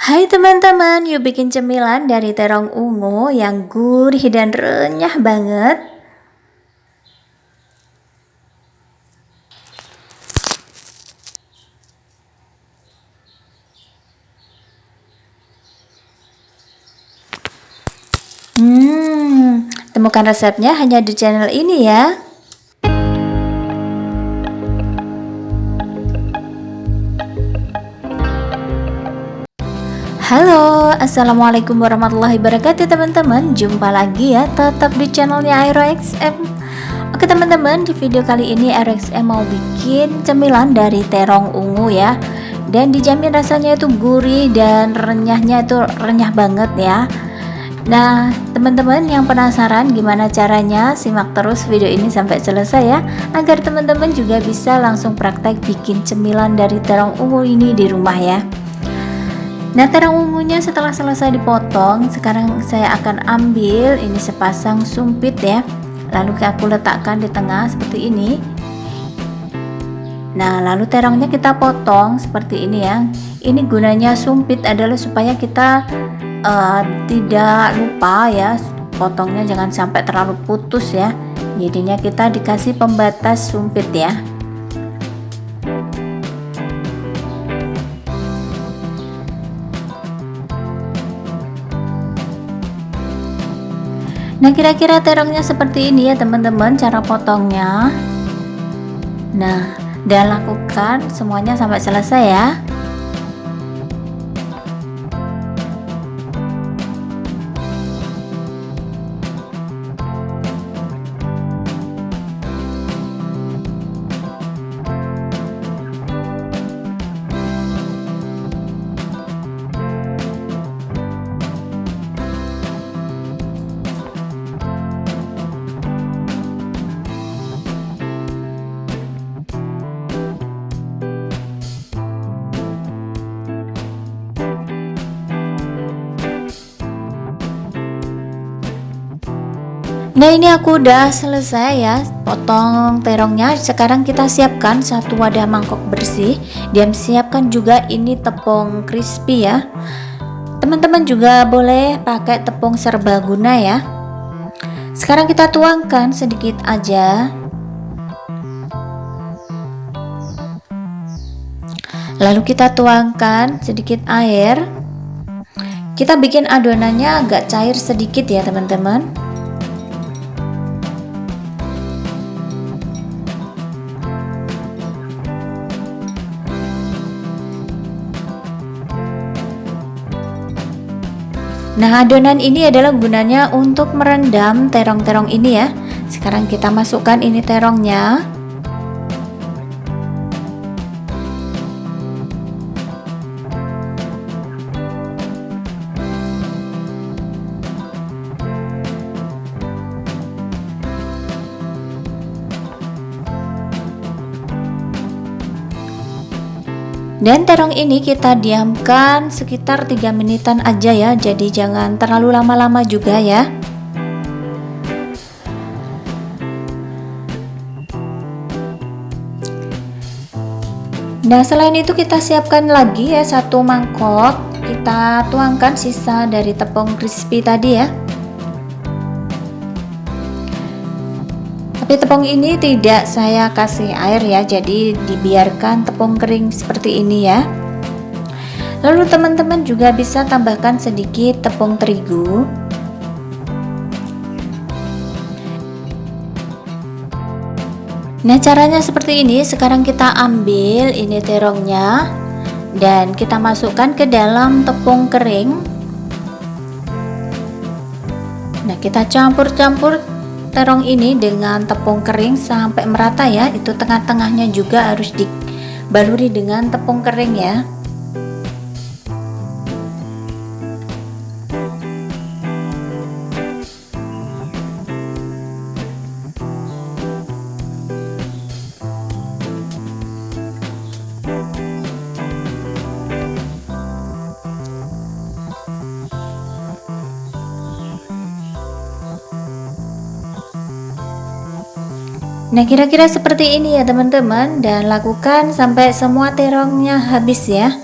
Hai teman-teman, yuk bikin cemilan dari terong ungu yang gurih dan renyah banget. Temukan resepnya hanya di channel ini ya. Halo, assalamualaikum warahmatullahi wabarakatuh teman-teman. Jumpa lagi ya, tetap di channelnya AeroXM. Oke teman-teman, di video kali ini AeroXM mau bikin cemilan dari terong ungu ya. Dan dijamin rasanya itu gurih dan renyahnya itu renyah banget ya. Nah teman-teman yang penasaran gimana caranya, simak terus video ini sampai selesai ya, agar teman-teman juga bisa langsung praktek bikin cemilan dari terong ungu ini di rumah ya. Nah terong ungunya setelah selesai dipotong, sekarang saya akan ambil ini sepasang sumpit ya, lalu aku letakkan di tengah seperti ini. Nah lalu terongnya kita potong seperti ini ya. Ini gunanya sumpit adalah supaya kita tidak lupa ya, potongnya jangan sampai terlalu putus ya, jadinya kita dikasih pembatas sumpit ya. Nah kira-kira terongnya seperti ini ya teman-teman cara potongnya. Nah dan lakukan semuanya sampai selesai ya. Nah ini aku udah selesai ya potong terongnya. Sekarang kita siapkan satu wadah mangkok bersih dan siapkan juga ini tepung crispy ya. Teman-teman juga boleh pakai tepung serbaguna ya. Sekarang kita tuangkan sedikit aja, lalu kita tuangkan sedikit air. Kita bikin adonannya agak cair sedikit ya teman-teman. Nah adonan ini adalah gunanya untuk merendam terong-terong ini ya. Sekarang kita masukkan ini terongnya. Dan terong ini kita diamkan sekitar 3 menitan aja ya, jadi jangan terlalu lama-lama juga ya. Nah selain itu kita siapkan lagi ya satu mangkok, kita tuangkan sisa dari tepung crispy tadi ya. Tapi tepung ini tidak saya kasih air ya, jadi dibiarkan tepung kering seperti ini ya. Lalu teman-teman juga bisa tambahkan sedikit tepung terigu. Nah caranya seperti ini. Sekarang kita ambil ini terongnya dan kita masukkan ke dalam tepung kering. Nah kita campur-campur terong ini dengan tepung kering sampai merata ya. Itu tengah-tengahnya juga harus dibaluri dengan tepung kering ya. Nah kira-kira seperti ini ya teman-teman, dan lakukan sampai semua terongnya habis ya.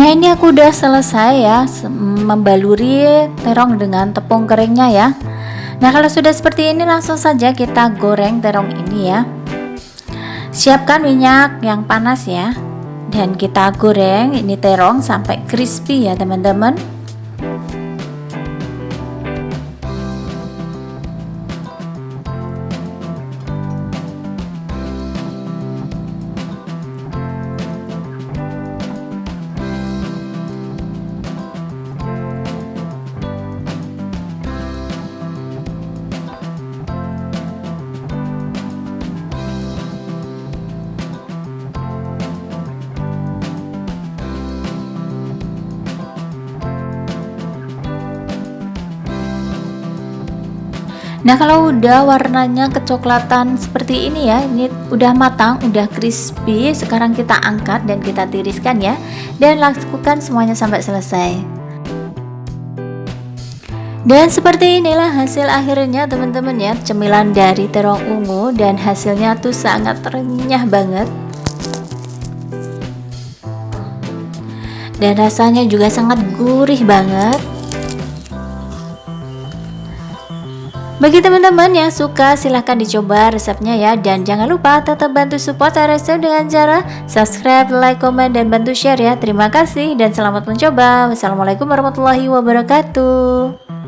Nah, ini aku udah selesai ya membaluri terong dengan tepung keringnya ya. Nah, kalau sudah seperti ini langsung saja kita goreng terong ini ya. Siapkan minyak yang panas ya, dan kita goreng ini terong sampai crispy ya teman-teman. Nah, kalau udah warnanya kecoklatan seperti ini ya, ini udah matang, udah crispy. Sekarang kita angkat dan kita tiriskan ya, dan lakukan semuanya sampai selesai. Dan seperti inilah hasil akhirnya teman-teman ya, cemilan dari terong ungu, dan hasilnya tuh sangat renyah banget. Dan rasanya juga sangat gurih banget. Bagi teman-teman yang suka silahkan dicoba resepnya ya, dan jangan lupa tetap bantu support RSM dengan cara subscribe, like, komen, dan bantu share ya. Terima kasih dan selamat mencoba. Wassalamualaikum warahmatullahi wabarakatuh.